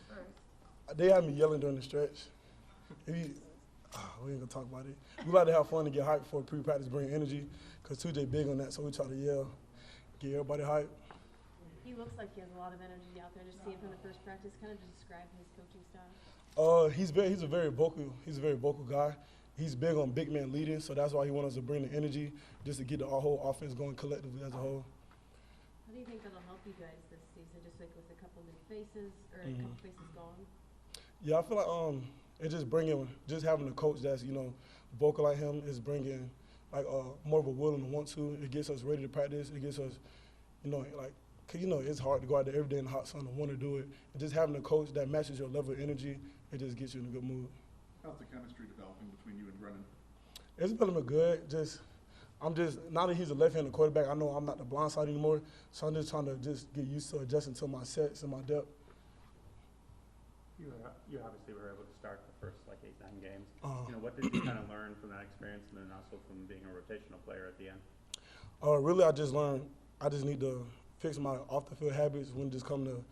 first? They had me yelling during the stretch. We ain't gonna talk about it. We like to have fun and get hyped for pre-practice, bring energy, because 2J big on that, so we try to yell, get everybody hyped. He looks like he has a lot of energy out there. Just seeing from the first practice, kind of describe his coaching style. He's a very vocal guy. He's big on big man leading, so that's why he wants us to bring the energy just to get the whole offense going collectively as a whole. How do you think that'll help you guys this season, just like with a couple new faces or a couple faces gone? Yeah, I feel like it's just having a coach that's vocal like him is bringing like more of a will and a want to. It gets us ready to practice. It gets us cause it's hard to go out there every day in the hot sun and want to do it. And just having a coach that matches your level of energy, it just gets you in a good mood. How's the chemistry developing between you and Brennan? It's developing good. Now that he's a left-handed quarterback, I know I'm not the blind side anymore, so I'm just trying to just get used to adjusting to my sets and my depth. You obviously were able to start the first 8-9 games. What did you kind of learn from that experience, and then also from being a rotational player at the end? Really, I just learned I just need to fix my off-the-field habits when it just come to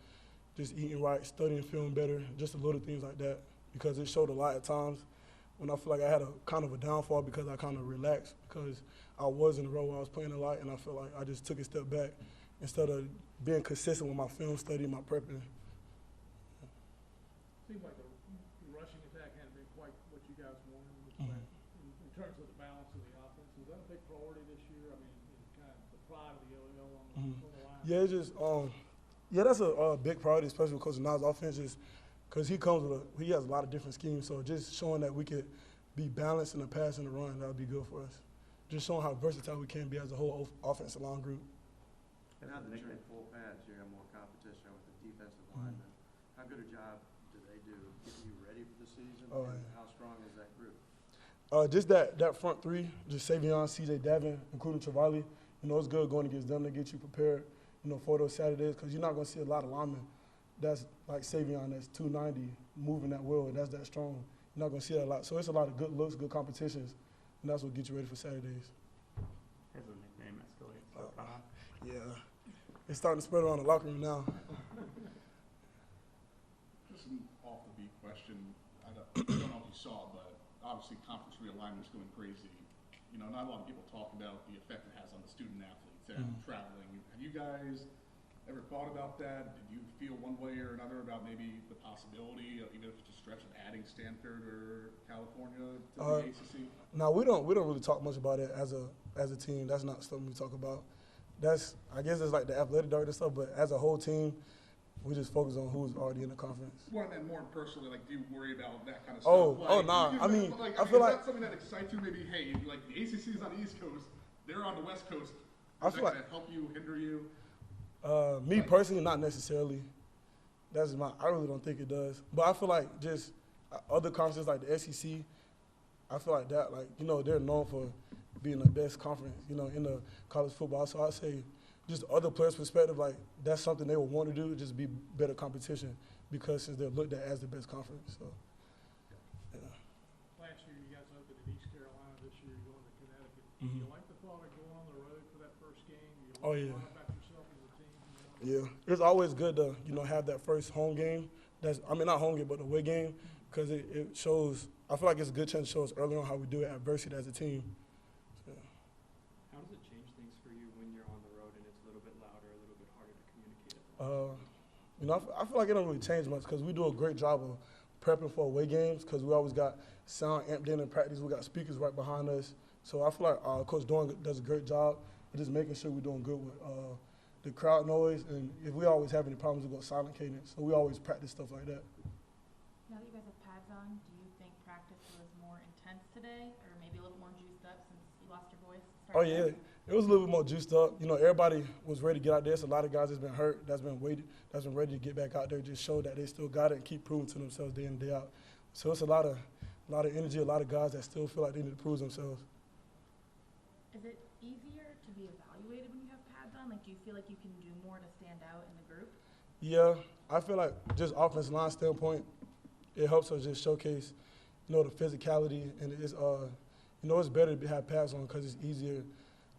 just eating right, studying, feeling better, just the little things like that, because it showed a lot at times when I feel like I had a kind of a downfall because I kind of relaxed because I was in a role where I was playing a lot, and I feel like I just took a step back instead of being consistent with my film study, my prepping. Seems like the rushing attack hadn't been quite what you guys wanted. In terms of the balance of the offense, is that a big priority this year? I mean, kind of the pride of the LL on the line. Yeah, that's a big priority, especially with Coach Nas' offense, because he has a lot of different schemes. So just showing that we could be balanced in the pass and the run, that would be good for us. Just showing how versatile we can be as a whole offensive line group. Now that you're in full pads, you're in more competition with the defensive linemen. How good a job do they do getting you ready for the season? And how strong is that group? Just that front three, just Savion, CJ Davin, including Travali. It's good going against them to get you prepared, for those Saturdays, because you're not going to see a lot of linemen that's like Savion, that's 290, moving that well, and that's that strong. You're not going to see that a lot. So it's a lot of good looks, good competitions, and that's what gets you ready for Saturdays. Has the nickname escalated? Yeah. It's starting to spread around the locker room now. Just an off-the-beat question. I don't know if you saw, but obviously conference realignment is going crazy. Not a lot of people talk about the effect it has on the student athletes and traveling. Have you guys ever thought about that? Did you feel one way or another about maybe the possibility of, even if it's a stretch, of adding Stanford or California to the ACC? No, we don't really talk much about it as a team. That's not something we talk about. I guess it's like the athletic director stuff, but as a whole team, we just focus on who's already in the conference. Well, and more personally, do you worry about that kind of stuff? Nah. I feel is that something that excites you? Maybe, hey, the ACC is on the East Coast, they're on the West Coast. Does that help you, hinder you? Me personally, not necessarily. I really don't think it does. But I feel like just other conferences like the SEC, I feel like that, they're known for being the best conference, in the college football. So I say, just other players' perspective, that's something they would want to do, just be better competition, because since they're looked at as the best conference. So, yeah. Last year you guys opened in East Carolina. This year you're going to Connecticut. Do you like the thought of going on the road for that first game? You learn about yourself as a team? Yeah, it's always good to have that first home game. Not home game, but away game, because it shows. I feel like it's a good chance to show us early on how we do it adversity as a team. So. How does it change things for you when you're on the road and it's a little bit louder, a little bit harder to communicate? I feel like it don't really change much because we do a great job of prepping for away games because we always got sound amped in practice. We got speakers right behind us. So I feel like Coach Dorn does a great job of just making sure we're doing good with the crowd noise. And if we always have any problems, we go silent cadence. So we always practice stuff like that. Now that you guys have pads on, do you think practice was more intense today or maybe a little more juiced up since you lost your voice? Yeah. It was a little bit more juiced up. Everybody was ready to get out there. It's a lot of guys that's been hurt, that's been ready to get back out there, just show that they still got it and keep proving to themselves day in and day out. So it's a lot of energy, a lot of guys that still feel like they need to prove themselves. Is it easier to be evaluated when you have pads on? Do you feel like you can do more to stand out in the group? Yeah, I feel like just offensive line standpoint, it helps us just showcase, the physicality, and it's it's better to have pads on because it's easier.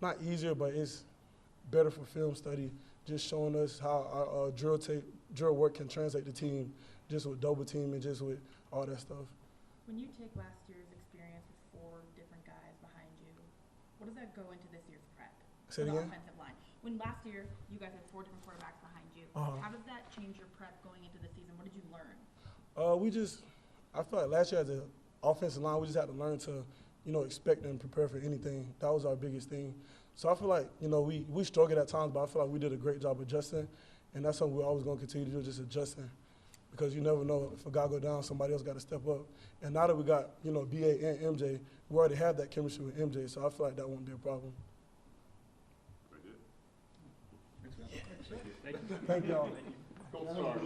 Not easier, but it's better for film study just showing us how our drill work can translate the team, just with double team and just with all that stuff. When you take last year's experience with 4 different guys behind you, what does that go into this year's prep Say it for the again? offensive line? When last year you guys had 4 different quarterbacks behind you, how does that change your prep going into the season? What did you learn? I feel like last year as an offensive line, we just had to learn to, expect and prepare for anything. That was our biggest thing. So I feel like, we struggled at times, but I feel like we did a great job adjusting, and that's something we're always going to continue to do, just adjusting. Because you never know, if a guy go down, somebody else got to step up. And now that we got, BA and MJ, we already have that chemistry with MJ, so I feel like that won't be a problem. Very good. Thank you. Thank y'all. Gold star.